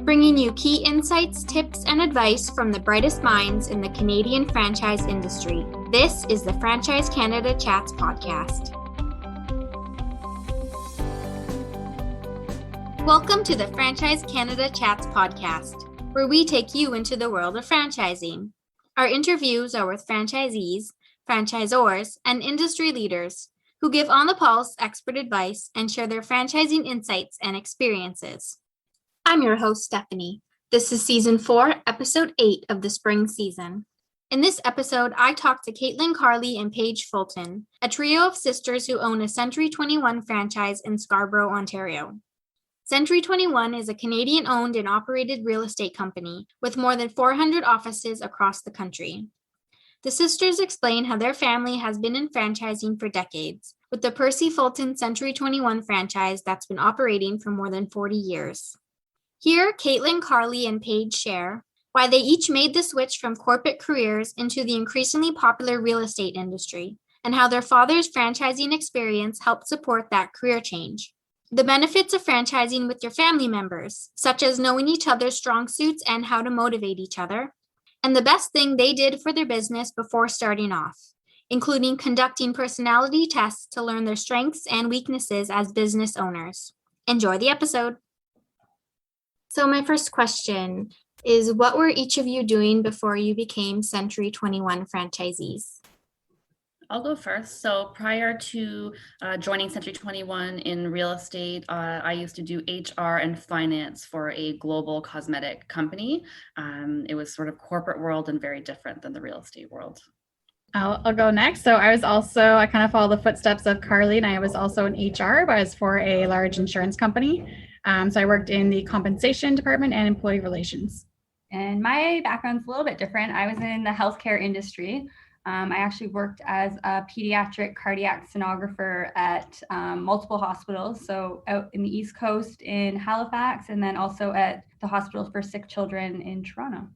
bringing you key insights, tips, and advice from the brightest minds in the Canadian franchise industry. This is the Franchise Canada Chats podcast. Welcome to the Franchise Canada Chats podcast, where we take you into the world of franchising. Our interviews are with franchisees, franchisors, and industry leaders who give on-the-pulse expert advice and share their franchising insights and experiences. I'm your host, Stephanie. This is Season 4, Episode 8 of the spring season. In this episode, I talk to Katelyn, Carly, and Paige Fulton, a trio of sisters who own a Century 21 franchise in Scarborough, Ontario. Century 21 is a Canadian-owned and operated real estate company with more than 400 offices across the country. The sisters explain how their family has been in franchising for decades, with the Percy Fulton Century 21 franchise that's been operating for more than 40 years. Here, Katelyn, Carly, and Paige share why they each made the switch from corporate careers into the increasingly popular real estate industry, and how their father's franchising experience helped support that career change. The benefits of franchising with your family members, such as knowing each other's strong suits and how to motivate each other, and the best thing they did for their business before starting off, including conducting personality tests to learn their strengths and weaknesses as business owners. Enjoy the episode. So my first question is, what were each of you doing before you became Century 21 franchisees? I'll go first. So prior to joining Century 21 in real estate, I used to do HR and finance for a global cosmetic company. It was sort of corporate world and very different than the real estate world. I'll go next. So I kind of follow the footsteps of Carly, and I was also in HR, but I was for a large insurance company. So I worked in the compensation department and employee relations. And my background's a little bit different. I was in the healthcare industry. I actually worked as a pediatric cardiac sonographer at multiple hospitals. So out in the East Coast in Halifax, and then also at the Hospital for Sick Children in Toronto.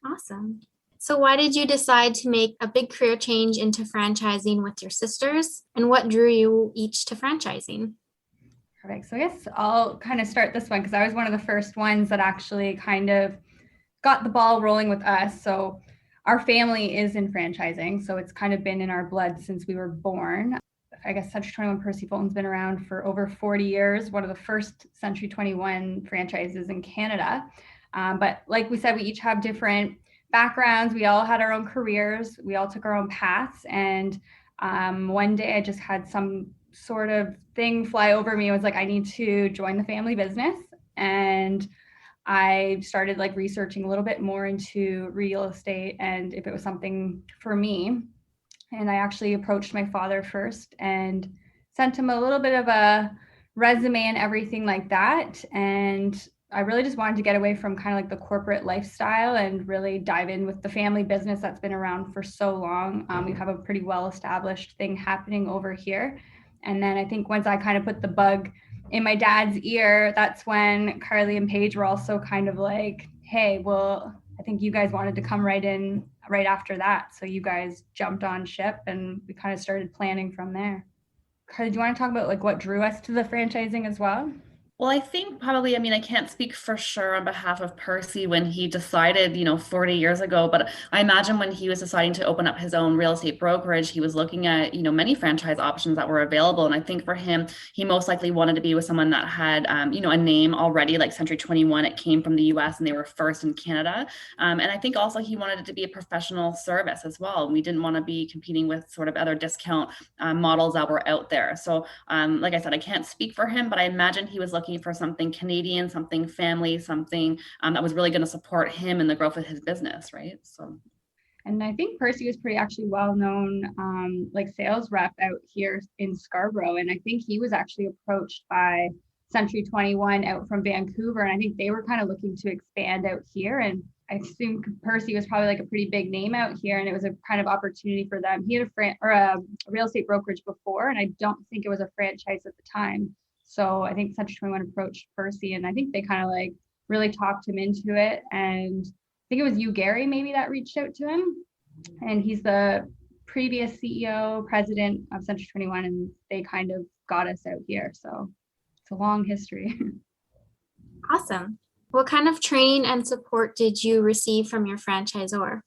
Awesome. So why did you decide to make a big career change into franchising with your sisters? And what drew you each to franchising? Perfect. So I guess I'll kind of start this one because I was one of the first ones that actually kind of got the ball rolling with us. So our family is in franchising, so it's kind of been in our blood since we were born. I guess Century 21 Percy Fulton's been around for over 40 years, one of the first Century 21 franchises in Canada. But like we said, we each have different backgrounds. We all had our own careers. We all took our own paths. And one day I just had some sort of thing fly over me. It was like, I need to join the family business. And I started researching a little bit more into real estate and if it was something for me. And I actually approached my father first and sent him a little bit of a resume and everything like that. And I really just wanted to get away from kind of the corporate lifestyle and really dive in with the family business that's been around for so long. We have a pretty well-established thing happening over here. And then I think once I kind of put the bug in my dad's ear, that's when Carly and Paige were also kind of like, hey, well, I think you guys wanted to come right in right after that. So you guys jumped on ship and we kind of started planning from there. Carly, do you want to talk about what drew us to the franchising as well? Well, I think probably, I can't speak for sure on behalf of Percy when he decided, 40 years ago, but I imagine when he was deciding to open up his own real estate brokerage, he was looking at, many franchise options that were available. And I think for him, he most likely wanted to be with someone that had, a name already, like Century 21. It came from the US and they were first in Canada. And I think also he wanted it to be a professional service as well. We didn't want to be competing with sort of other discount models that were out there. So like I said, I can't speak for him, but I imagine he was looking for something Canadian, something family, something that was really going to support him in the growth of his business, right? So, and I think Percy was pretty actually well-known sales rep out here in Scarborough, and I think he was actually approached by Century 21 out from Vancouver, and I think they were kind of looking to expand out here, and I assume Percy was probably a pretty big name out here, and it was a kind of opportunity for them. He had a real estate brokerage before, and I don't think it was a franchise at the time. So I think Century 21 approached Percy, and I think they kind of really talked him into it. And I think it was you, Gary, maybe that reached out to him. And he's the previous CEO, president of Century 21, and they kind of got us out here. So it's a long history. Awesome. What kind of training and support did you receive from your franchisor?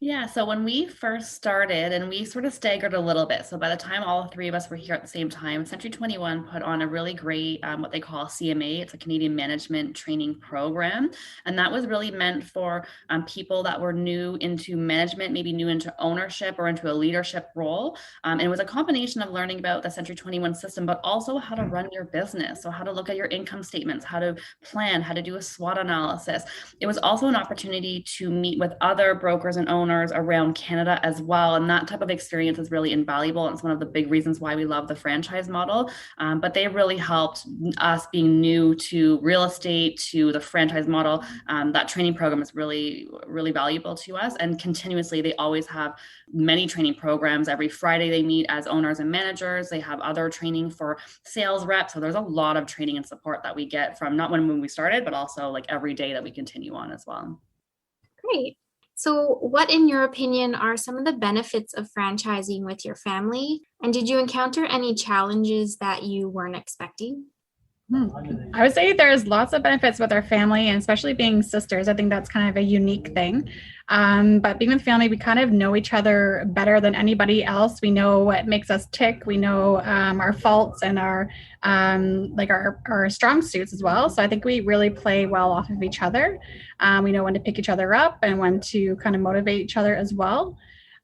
Yeah, so when we first started, and we sort of staggered a little bit. So by the time all three of us were here at the same time, Century 21 put on a really great, what they call CMA. It's a Canadian Management Training Program. And that was really meant for people that were new into management, maybe new into ownership or into a leadership role. And it was a combination of learning about the Century 21 system, but also how to run your business. So how to look at your income statements, how to plan, how to do a SWOT analysis. It was also an opportunity to meet with other brokers and owners around Canada as well. And that type of experience is really invaluable. And it's one of the big reasons why we love the franchise model. But they really helped us being new to real estate, to the franchise model. That training program is really, really valuable to us. And continuously, they always have many training programs. Every Friday they meet as owners and managers. They have other training for sales reps. So there's a lot of training and support that we get from not when we started, but also like every day that we continue on as well. Great. So what, in your opinion, are some of the benefits of franchising with your family? And did you encounter any challenges that you weren't expecting? I would say there's lots of benefits with our family, and especially being sisters. I think that's kind of a unique thing. But being with family, we kind of know each other better than anybody else. We know what makes us tick. We know our faults and our strong suits as well. So I think we really play well off of each other. We know when to pick each other up and when to kind of motivate each other as well.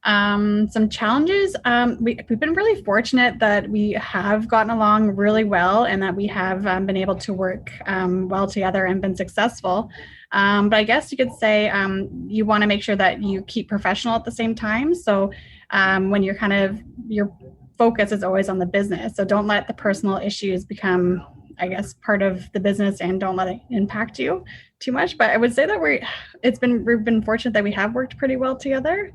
Some challenges. We've been really fortunate that we have gotten along really well and that we have been able to work well together and been successful. But I guess you could say you want to make sure that you keep professional at the same time. So when you're your focus is always on the business. So don't let the personal issues become, I guess, part of the business, and don't let it impact you too much. But I would say that we've been fortunate that we have worked pretty well together.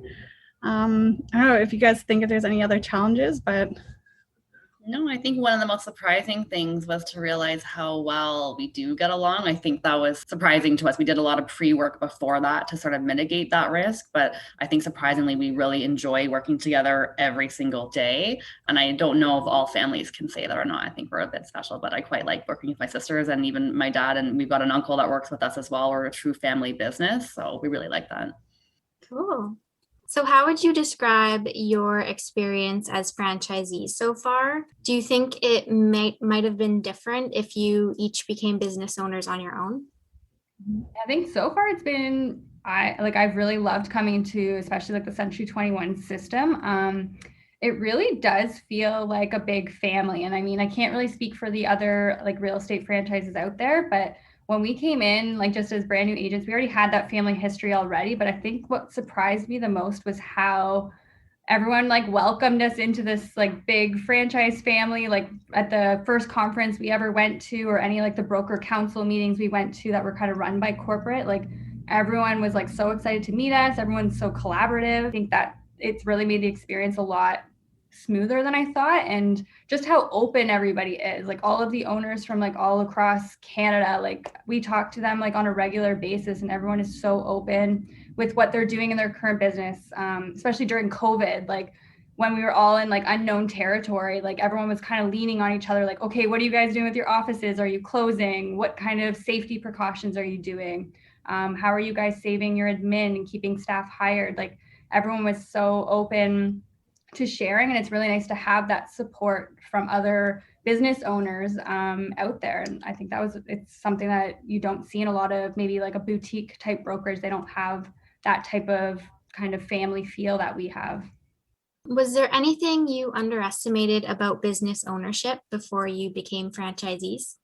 I don't know if you guys think if there's any other challenges, but. No, I think one of the most surprising things was to realize how well we do get along. I think that was surprising to us. We did a lot of pre-work before that to sort of mitigate that risk. But I think surprisingly, we really enjoy working together every single day. And I don't know if all families can say that or not. I think we're a bit special, but I quite like working with my sisters and even my dad. And we've got an uncle that works with us as well. We're a true family business. So we really like that. Cool. So how would you describe your experience as franchisees so far? Do you think it might have been different if you each became business owners on your own? I think so far it's been, I've really loved coming to, especially like the Century 21 system. It really does feel like a big family. And I mean, I can't really speak for the other like real estate franchises out there, but when we came in, like just as brand new agents, we already had that family history already. But I think what surprised me the most was how everyone like welcomed us into this like big franchise family. Like at the first conference we ever went to, or any like the broker council meetings we went to that were kind of run by corporate, like everyone was like so excited to meet us. Everyone's so collaborative. I think that it's really made the experience a lot smoother than I thought, and just how open everybody is. Like all of the owners from like all across Canada, like we talk to them like on a regular basis, and everyone is so open with what they're doing in their current business, especially during COVID. Like when we were all in like unknown territory, like everyone was kind of leaning on each other, like, okay, what are you guys doing with your offices? Are you closing? What kind of safety precautions are you doing? How are you guys saving your admin and keeping staff hired? Like everyone was so open to sharing, and it's really nice to have that support from other business owners out there. And I think it's something that you don't see in a lot of maybe like a boutique type brokerage. They don't have that type of kind of family feel that we have. Was there anything you underestimated about business ownership before you became franchisees?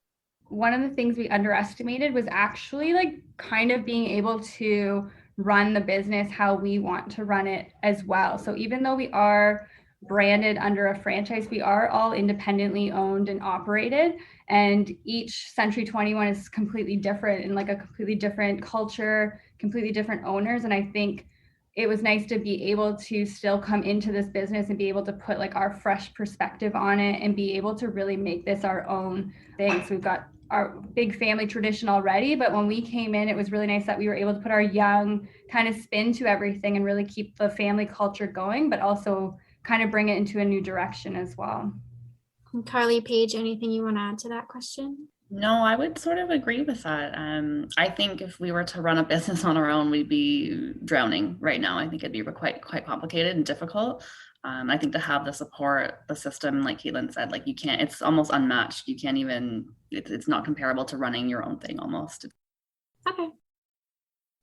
One of the things we underestimated was actually like kind of being able to run the business how we want to run it as well. So even though we are branded under a franchise, we are all independently owned and operated, and each Century 21 is completely different, and like a completely different culture, completely different owners. And I think it was nice to be able to still come into this business and be able to put like our fresh perspective on it and be able to really make this our own thing. So we've got our big family tradition already, but when we came in, it was really nice that we were able to put our young kind of spin to everything and really keep the family culture going, but also kind of bring it into a new direction as well. Carly, Paige, anything you want to add to that question? No, I would sort of agree with that. I think if we were to run a business on our own, we'd be drowning right now. I think it'd be quite complicated and difficult. I think to have the support, the system, like Katelyn said, like you can't, it's almost unmatched. You can't even, it's not comparable to running your own thing almost. Okay.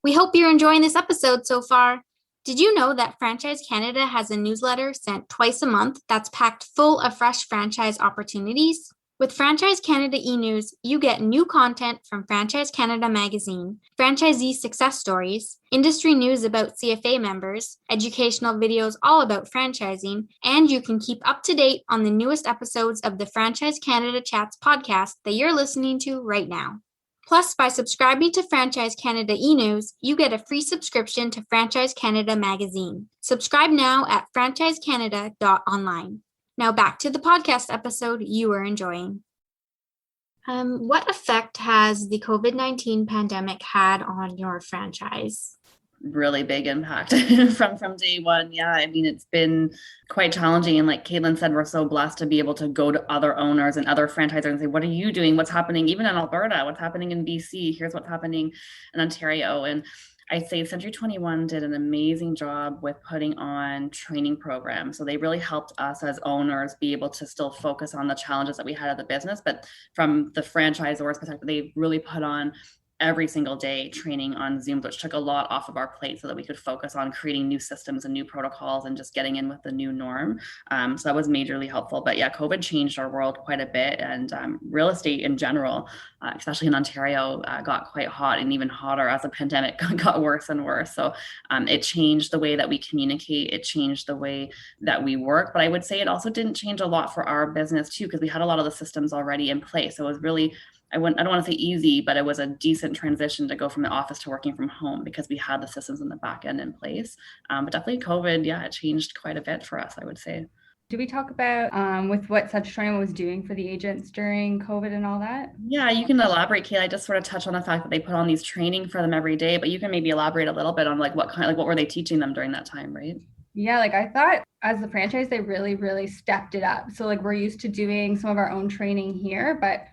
We hope you're enjoying this episode so far. Did you know that Franchise Canada has a newsletter sent twice a month that's packed full of fresh franchise opportunities? With Franchise Canada e-News, you get new content from Franchise Canada magazine, franchisee success stories, industry news about CFA members, educational videos all about franchising, and you can keep up to date on the newest episodes of the Franchise Canada Chats podcast that you're listening to right now. Plus, by subscribing to Franchise Canada e-News, you get a free subscription to Franchise Canada magazine. Subscribe now at franchisecanada.online. Now back to the podcast episode you were enjoying. What effect has the COVID-19 pandemic had on your franchise? Really big impact from day one. Yeah, I mean, it's been quite challenging. And like Katelyn said, we're so blessed to be able to go to other owners and other franchisors and say, what are you doing? What's happening even in Alberta? What's happening in BC? Here's what's happening in Ontario. And I'd say Century 21 did an amazing job with putting on training programs. So they really helped us as owners be able to still focus on the challenges that we had at the business. But from the franchisor's perspective, they really put on every single day training on Zoom, which took a lot off of our plate so that we could focus on creating new systems and new protocols and just getting in with the new norm. So that was majorly helpful. But yeah, COVID changed our world quite a bit, and real estate in general, especially in Ontario, got quite hot and even hotter as the pandemic got worse and worse. So it changed the way that we communicate. It changed the way that we work. But I would say it also didn't change a lot for our business too, because we had a lot of the systems already in place. So it was really, I don't want to say easy, but it was a decent transition to go from the office to working from home because we had the systems in the back end in place. But definitely COVID, yeah, it changed quite a bit for us, I would say. Do we talk about with what Century 21 was doing for the agents during COVID and all that? Yeah, you can elaborate, Kate. I just sort of touched on the fact that they put on these training for them every day, but you can maybe elaborate a little bit on like what were they teaching them during that time, right? Yeah, like I thought as the franchise, they really stepped it up. So like we're used to doing some of our own training here, but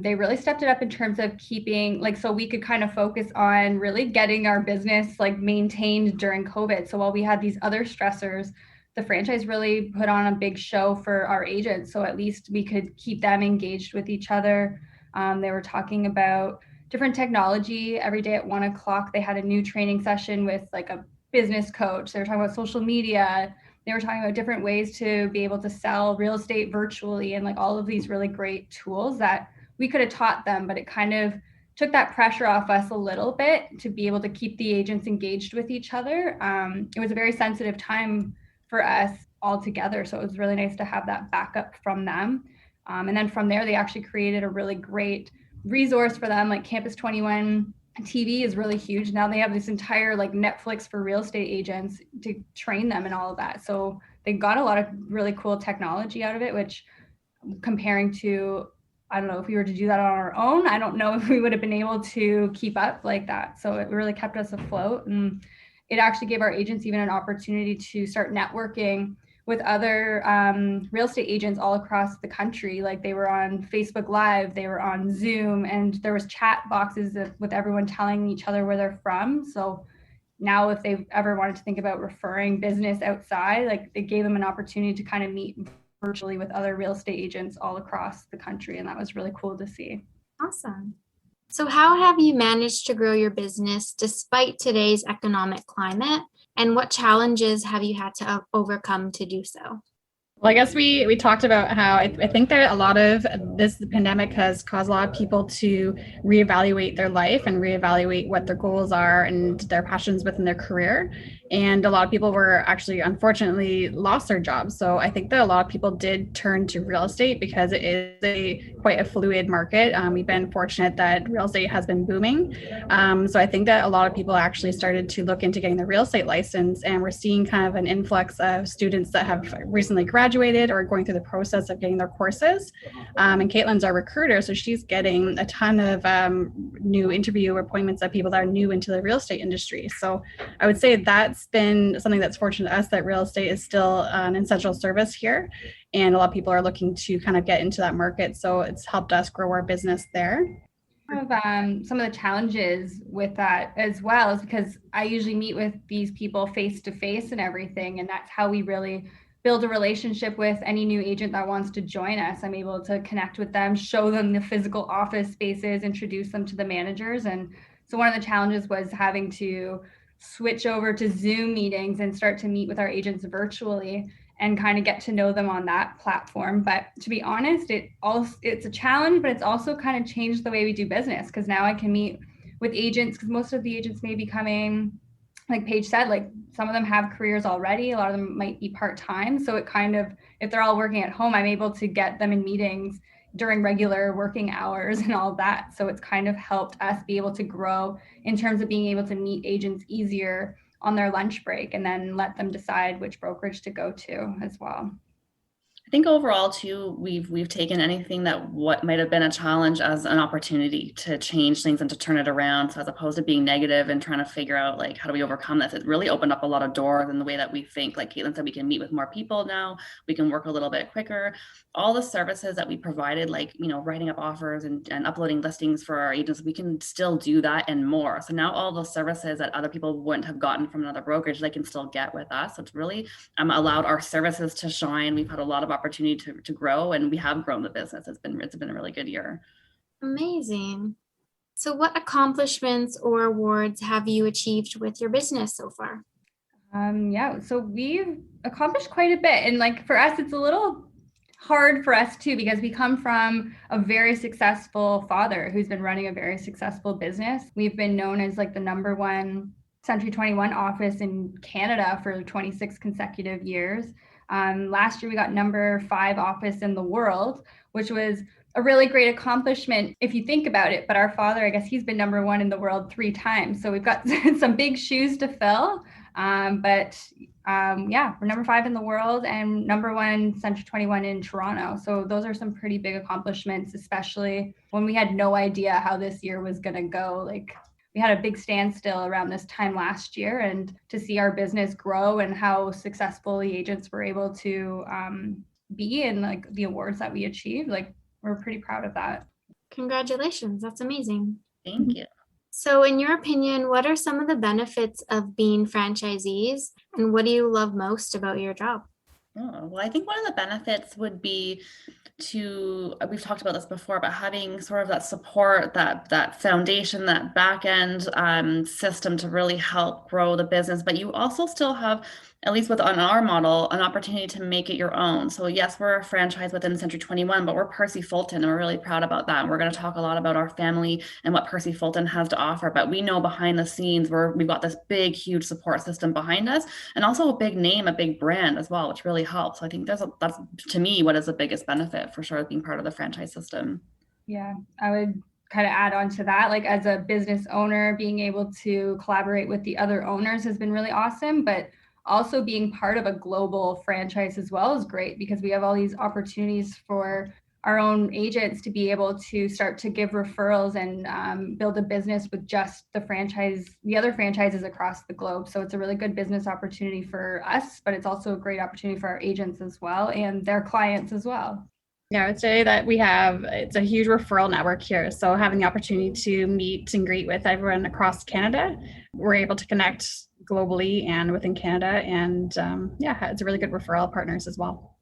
they really stepped it up in terms of keeping so we could kind of focus on really getting our business like maintained during COVID. So while we had these other stressors, the franchise really put on a big show for our agents. So at least we could keep them engaged with each other. They were talking about different technology every day at 1:00. They had a new training session with like a business coach. They were talking about social media. They were talking about different ways to be able to sell real estate virtually and like all of these really great tools that we could have taught them, but it kind of took that pressure off us a little bit to be able to keep the agents engaged with each other. It was a very sensitive time for us all together. So it was really nice to have that backup from them. And then from there, they actually created a really great resource for them, like Campus 21 TV is really huge. Now they have this entire like Netflix for real estate agents to train them and all of that. So they got a lot of really cool technology out of it, which comparing to, I don't know, if we were to do that on our own, I don't know if we would have been able to keep up like that. So it really kept us afloat, and it actually gave our agents even an opportunity to start networking with other real estate agents all across the country. Like they were on Facebook Live, they were on Zoom, and there was chat boxes with everyone telling each other where they're from. So now if they've ever wanted to think about referring business outside, like it gave them an opportunity to kind of meet virtually with other real estate agents all across the country. And that was really cool to see. Awesome. So how have you managed to grow your business despite today's economic climate? And what challenges have you had to overcome to do so? Well, I guess we talked about how I think that a lot of the pandemic has caused a lot of people to reevaluate their life and reevaluate what their goals are and their passions within their career. And a lot of people were actually, unfortunately, lost their jobs. So I think that a lot of people did turn to real estate because it is quite a fluid market. We've been fortunate that real estate has been booming. So I think that a lot of people actually started to look into getting the real estate license, and we're seeing kind of an influx of students that have recently graduated or going through the process of getting their courses. And Katelyn's our recruiter, so she's getting a ton of new interview appointments of people that are new into the real estate industry. So I would say that's that's been something that's fortunate to us, that real estate is still an essential service here. And a lot of people are looking to kind of get into that market. So it's helped us grow our business there. Some of the challenges with that as well is because I usually meet with these people face to face and everything. And that's how we really build a relationship with any new agent that wants to join us. I'm able to connect with them, show them the physical office spaces, introduce them to the managers. And so one of the challenges was having to switch over to Zoom meetings and start to meet with our agents virtually and kind of get to know them on that platform. But to be honest, it's a challenge, but it's also kind of changed the way we do business, because now I can meet with agents, because most of the agents may be coming, like Paige said, like some of them have careers already. A lot of them might be part-time. So it kind of, if they're all working at home, I'm able to get them in meetings during regular working hours and all of that. So it's kind of helped us be able to grow in terms of being able to meet agents easier on their lunch break and then let them decide which brokerage to go to as well. I think overall too, we've taken anything that what might have been a challenge as an opportunity to change things and to turn it around. So as opposed to being negative and trying to figure out like, how do we overcome this? It really opened up a lot of doors in the way that we think. Like Katelyn said, we can meet with more people now. We can work a little bit quicker. All the services that we provided, like, writing up offers and uploading listings for our agents, we can still do that and more. So now all those services that other people wouldn't have gotten from another brokerage, they can still get with us. So it's really allowed our services to shine. We've had a lot of opportunity to grow, and we have grown the business. It's been a really good year. Amazing. So what accomplishments or awards have you achieved with your business so far? So we've accomplished quite a bit. And like for us, it's a little hard for us too, because we come from a very successful father who's been running a very successful business. We've been known as like the number one Century 21 office in Canada for 26 consecutive years. Last year, we got number 5 office in the world, which was a really great accomplishment if you think about it. But our father, I guess he's been number 1 in the world 3 times. So we've got some big shoes to fill. We're number 5 in the world and number 1 Century 21 in Toronto. So those are some pretty big accomplishments, especially when we had no idea how this year was going to go. Like, we had a big standstill around this time last year, and to see our business grow and how successful the agents were able to be, and like the awards that we achieved, like we're pretty proud of that. Congratulations. That's amazing. Thank you. So in your opinion, what are some of the benefits of being franchisees, and what do you love most about your job? Oh, well, I think one of the benefits would be we've talked about this before, but having sort of that support, that foundation, that back end system to really help grow the business. But you also still have, at least on our model, an opportunity to make it your own. So yes, we're a franchise within Century 21, but we're Percy Fulton, and we're really proud about that. And we're going to talk a lot about our family and what Percy Fulton has to offer. But we know behind the scenes we've got this big, huge support system behind us, and also a big name, a big brand as well, which really helps. So I think that's to me what is the biggest benefit for sure, being part of the franchise system. Yeah, I would kind of add on to that, like as a business owner, being able to collaborate with the other owners has been really awesome, but also being part of a global franchise as well is great, because we have all these opportunities for our own agents to be able to start to give referrals and build a business with just the other franchises across the globe. So it's a really good business opportunity for us, but it's also a great opportunity for our agents as well and their clients as well. Yeah, I would say that it's a huge referral network here. So having the opportunity to meet and greet with everyone across Canada, we're able to connect globally and within Canada. And it's a really good referral partners as well.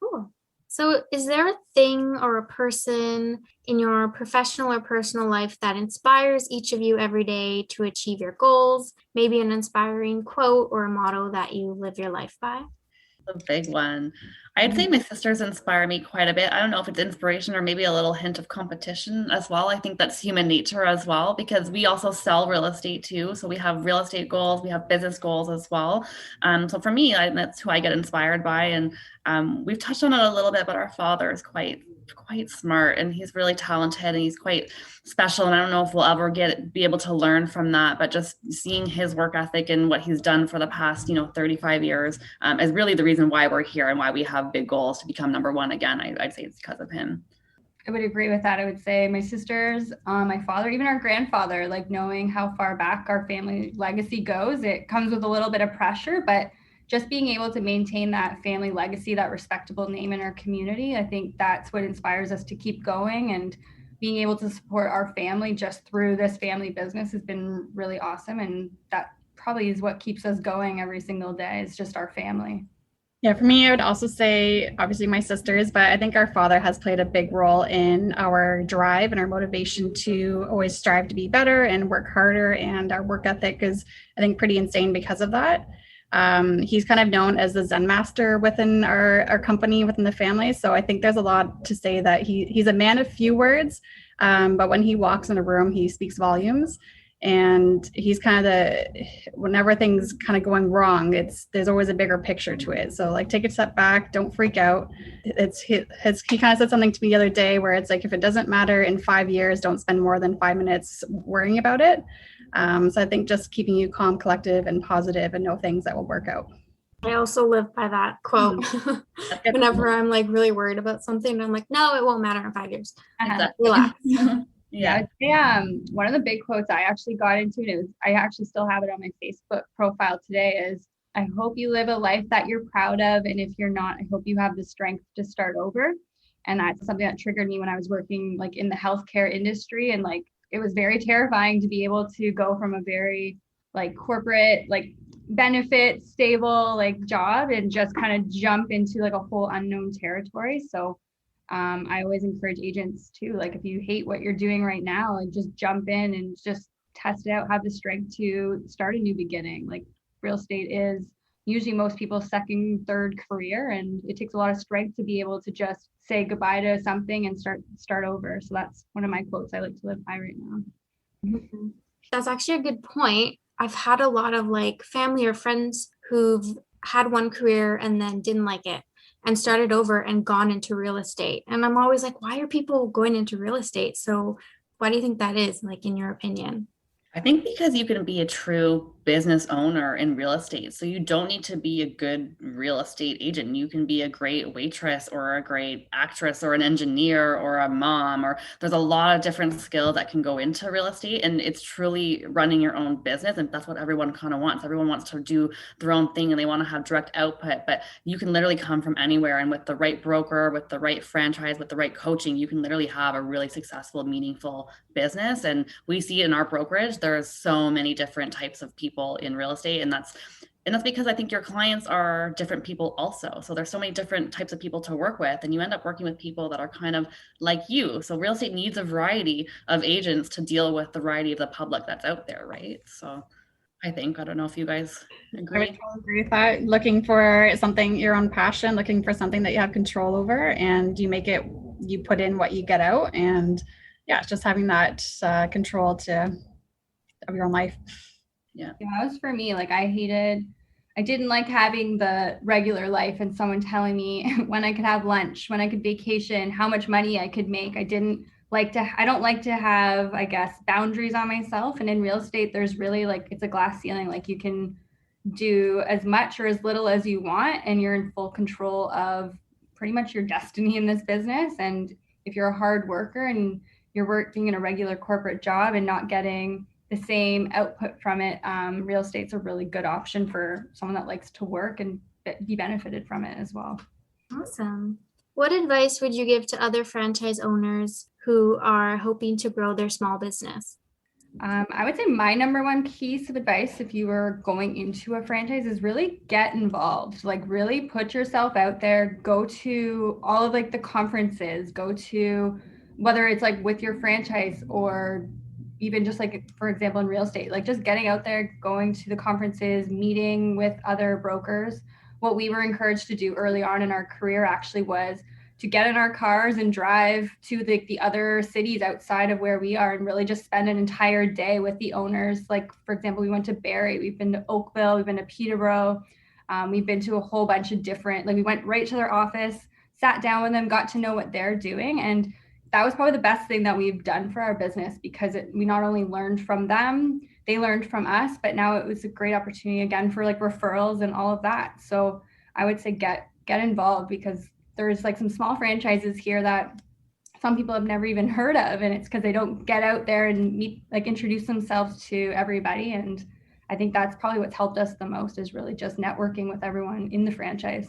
Cool. So is there a thing or a person in your professional or personal life that inspires each of you every day to achieve your goals? Maybe an inspiring quote or a motto that you live your life by? A big one. I'd say my sisters inspire me quite a bit. I don't know if it's inspiration or maybe a little hint of competition as well. I think that's human nature as well, because we also sell real estate too. So we have real estate goals, we have business goals as well. So for me, that's who I get inspired by. And we've touched on it a little bit, but our father is quite smart, and he's really talented, and he's quite special. And I don't know if we'll ever be able to learn from that, but just seeing his work ethic and what he's done for the past 35 years is really the reason why we're here and why we have big goals to become number 1 again. I'd say it's because of him. I would agree with that. I would say my sisters, my father, even our grandfather, like knowing how far back our family legacy goes, it comes with a little bit of pressure, but just being able to maintain that family legacy, that respectable name in our community, I think that's what inspires us to keep going, and being able to support our family just through this family business has been really awesome. And that probably is what keeps us going every single day. It's just our family. Yeah, for me, I would also say obviously my sisters, but I think our father has played a big role in our drive and our motivation to always strive to be better and work harder. And our work ethic is, I think, pretty insane because of that. He's kind of known as the Zen master within our company, within the family. So I think there's a lot to say that he's a man of few words, but when he walks in a room, he speaks volumes. And he's kind of whenever things kind of going wrong, there's always a bigger picture to it. So like, take a step back, don't freak out. He kind of said something to me the other day where it's like, if it doesn't matter in 5 years, don't spend more than 5 minutes worrying about it. So I think just keeping you calm, collective, and positive, and know things that will work out. I also live by that quote. Whenever I'm like really worried about something, I'm like, no, it won't matter in 5 years. Relax. Yeah. One of the big quotes I actually got into, and I actually still have it on my Facebook profile today, is I hope you live a life that you're proud of. And if you're not, I hope you have the strength to start over. And that's something that triggered me when I was working like in the healthcare industry. And like, it was very terrifying to be able to go from a very like corporate, like benefit, stable, like job and just kind of jump into like a whole unknown territory. So I always encourage agents too, like if you hate what you're doing right now, like just jump in and just test it out, have the strength to start a new beginning. Like real estate is usually most people's second, third career, and it takes a lot of strength to be able to just say goodbye to something and start over. So that's one of my quotes I like to live by right now. Mm-hmm. That's actually a good point. I've had a lot of like family or friends who've had one career and then didn't like it and started over and gone into real estate. And I'm always like, why are people going into real estate? So why do you think that is, like, in your opinion? I think because you can be a true business owner in real estate. So you don't need to be a good real estate agent. You can be a great waitress or a great actress or an engineer or a mom, or there's a lot of different skills that can go into real estate, and it's truly running your own business. And that's what everyone kind of wants. Everyone wants to do their own thing and they want to have direct output, but you can literally come from anywhere. And with the right broker, with the right franchise, with the right coaching, you can literally have a really successful, meaningful business. And we see it in our brokerage. There's so many different types of people in real estate, and that's because I think your clients are different people also. So there's so many different types of people to work with, and you end up working with people that are kind of like you. So real estate needs a variety of agents to deal with the variety of the public that's out there, right? So I don't know if you guys agree. I would totally agree with that. Looking for something, your own passion, looking for something that you have control over, and you put in what you get out, and yeah, just having that control of your own life. Yeah, that was for me. Like I didn't like having the regular life and someone telling me when I could have lunch, when I could vacation, how much money I could make. I don't like to have, I guess, boundaries on myself. And in real estate, there's really like, it's a glass ceiling. Like you can do as much or as little as you want, and you're in full control of pretty much your destiny in this business. And if you're a hard worker and you're working in a regular corporate job and not getting the same output from it, real estate's a really good option for someone that likes to work and be benefited from it as well. Awesome. What advice would you give to other franchise owners who are hoping to grow their small business? I would say my number one piece of advice, if you were going into a franchise, is really get involved. Like really put yourself out there, go to all of like the conferences, go to whether it's like with your franchise or even just like, for example, in real estate, like just getting out there, going to the conferences, meeting with other brokers. What we were encouraged to do early on in our career actually was to get in our cars and drive to the other cities outside of where we are and really just spend an entire day with the owners. Like, for example, we went to Barrie, we've been to Oakville, we've been to Peterborough. We've been to a whole bunch of different, like we went right to their office, sat down with them, got to know what they're doing. And that was probably the best thing that we've done for our business, because we not only learned from them, they learned from us, but now it was a great opportunity again for like referrals and all of that. So I would say get involved, because there's like some small franchises here that some people have never even heard of, and it's because they don't get out there and meet, like introduce themselves to everybody. And I think that's probably what's helped us the most, is really just networking with everyone in the franchise.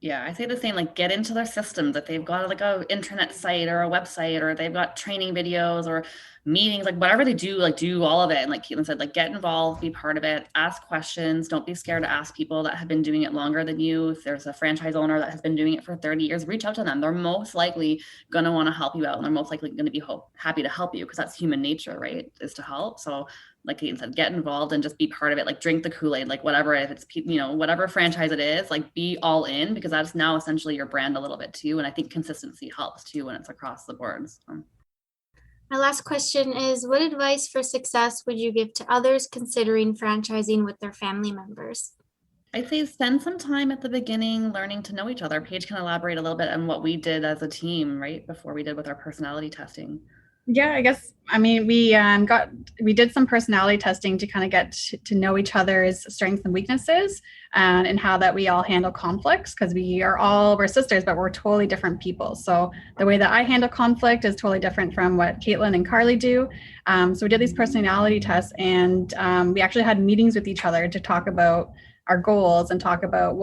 Yeah, I say the same, like get into their systems. If they've got like a intranet site or a website, or they've got training videos or meetings, like whatever they do, like do all of it. And like Katelyn said, like get involved, be part of it, ask questions. Don't be scared to ask people that have been doing it longer than you. If there's a franchise owner that has been doing it for 30 years, reach out to them. They're most likely going to want to help you out, and they're most likely going to be happy to help you, because that's human nature, right? Is to help. So like Katelyn said, get involved and just be part of it. Like drink the Kool-Aid, like whatever, if it's, whatever franchise it is, like be all in, because that's now essentially your brand a little bit too. And I think consistency helps too when it's across the board. So. My last question is, what advice for success would you give to others considering franchising with their family members? I'd say spend some time at the beginning learning to know each other. Paige can elaborate a little bit on what we did as a team, right, before we did with our personality testing. Yeah, I guess, we did some personality testing to kind of get to know each other's strengths and weaknesses, and how that we all handle conflicts, because we're sisters, but we're totally different people. So the way that I handle conflict is totally different from what Katelyn and Carly do. So we did these personality tests, and we actually had meetings with each other to talk about our goals and talk about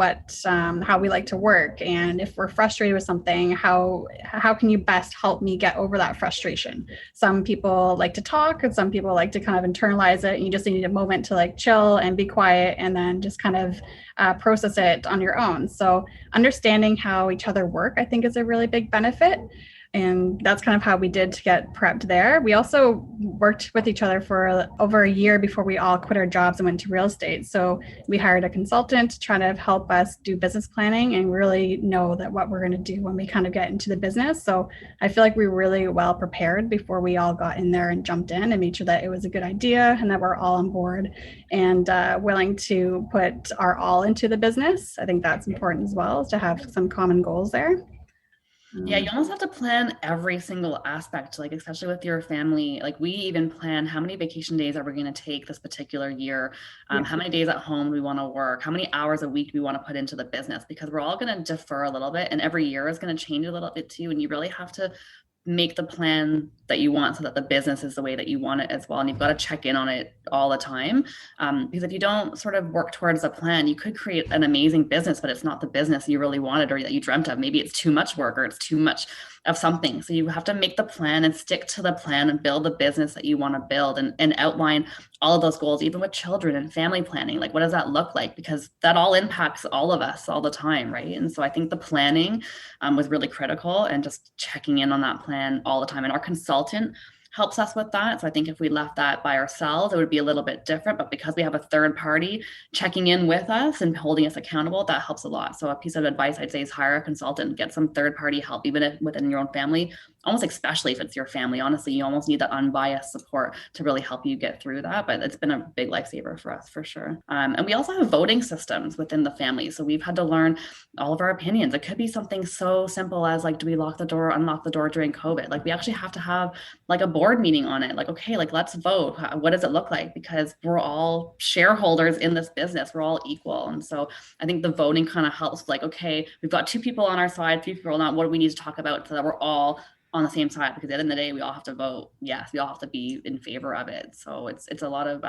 how we like to work, and if we're frustrated with something, how can you best help me get over that frustration. Some people like to talk, and some people like to kind of internalize it, and you just need a moment to like chill and be quiet, and then just kind of process it on your own. So understanding how each other work, I think, is a really big benefit. And that's kind of how we did to get prepped there. We also worked with each other for over a year before we all quit our jobs and went to real estate. So we hired a consultant to try to help us do business planning and really know that what we're going to do when we kind of get into the business. So I feel like we were really well prepared before we all got in there and jumped in, and made sure that it was a good idea and that we're all on board and willing to put our all into the business. I think that's important as well, is to have some common goals there. Yeah, you almost have to plan every single aspect, like especially with your family. Like we even plan how many vacation days are we going to take this particular year, how many days at home we want to work, how many hours a week we want to put into the business, because we're all going to defer a little bit, and every year is going to change a little bit too. And you really have to make the plan that you want so that the business is the way that you want it as well. And you've got to check in on it all the time. Because if you don't sort of work towards a plan, you could create an amazing business, but it's not the business you really wanted or that you dreamt of. Maybe it's too much work, or it's too much of something. So you have to make the plan and stick to the plan and build the business that you want to build, and outline all of those goals, even with children and family planning. Like, what does that look like? Because that all impacts all of us all the time, right? And so I think the planning was really critical, and just checking in on that plan all the time. And our consultant helps us with that. So I think if we left that by ourselves, it would be a little bit different, but because we have a third party checking in with us and holding us accountable, that helps a lot. So a piece of advice I'd say is hire a consultant, get some third party help, even if within your own family, almost especially if it's your family. Honestly, you almost need that unbiased support to really help you get through that. But it's been a big lifesaver for us, for sure. And we also have voting systems within the family. So we've had to learn all of our opinions. It could be something so simple as like, do we lock the door, unlock the door during COVID? Like we actually have to have like a board meeting on it. Like, okay, like let's vote. What does it look like? Because we're all shareholders in this business. We're all equal. And so I think the voting kind of helps, like, okay, we've got 2 people on our side, 3 people not. What do we need to talk about so that we're all on the same side? Because at the end of the day, we all have to vote. Yes, we all have to be in favor of it. So it's a lot of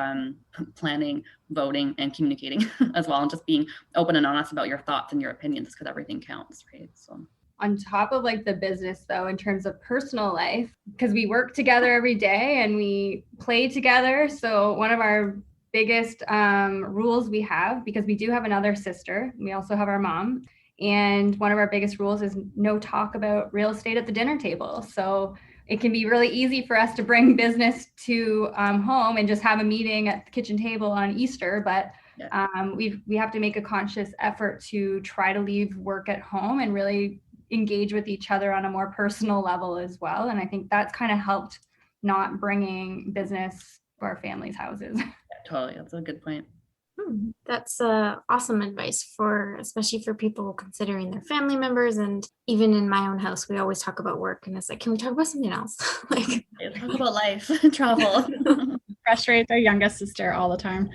planning, voting, and communicating as well, and just being open and honest about your thoughts and your opinions, because everything counts, right? So on top of like the business though, in terms of personal life, because we work together every day and we play together. So one of our biggest rules we have, because we do have another sister, we also have our mom. And one of our biggest rules is no talk about real estate at the dinner table. So it can be really easy for us to bring business to home and just have a meeting at the kitchen table on Easter. But we have to make a conscious effort to try to leave work at home and really engage with each other on a more personal level as well. And I think that's kind of helped not bringing business to our family's houses. Yeah, totally. That's a good point. That's awesome advice, especially for people considering their family members. And even in my own house, we always talk about work, and it's like, can we talk about something else? Like, talk about life, travel. Frustrate our youngest sister all the time.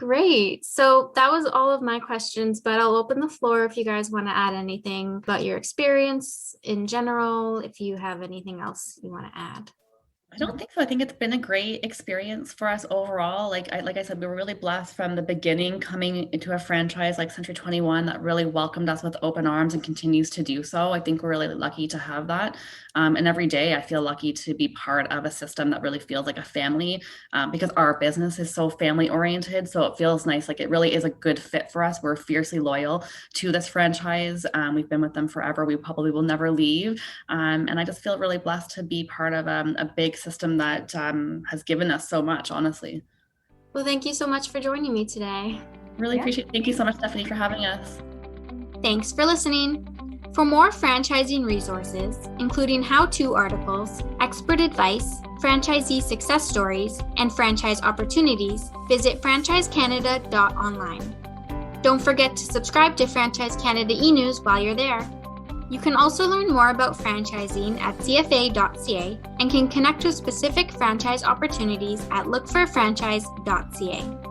great. So that was all of my questions, but I'll open the floor if you guys want to add anything about your experience in general, if you have anything else you want to add. I don't think so. I think it's been a great experience for us overall. Like I said, we were really blessed from the beginning coming into a franchise like Century 21 that really welcomed us with open arms and continues to do so. I think we're really lucky to have that. And every day I feel lucky to be part of a system that really feels like a family because our business is so family oriented. So it feels nice. Like it really is a good fit for us. We're fiercely loyal to this franchise. We've been with them forever. We probably will never leave. And I just feel really blessed to be part of a big system that has given us so much, honestly. Well, thank you so much for joining me today. Really appreciate it. Thank you so much, Stephanie, for having us. Thanks for listening. For more franchising resources, including how-to articles, expert advice, franchisee success stories, and franchise opportunities, visit franchisecanada.online. Don't forget to subscribe to Franchise Canada e-news while you're there. You can also learn more about franchising at cfa.ca and can connect with specific franchise opportunities at lookforfranchise.ca.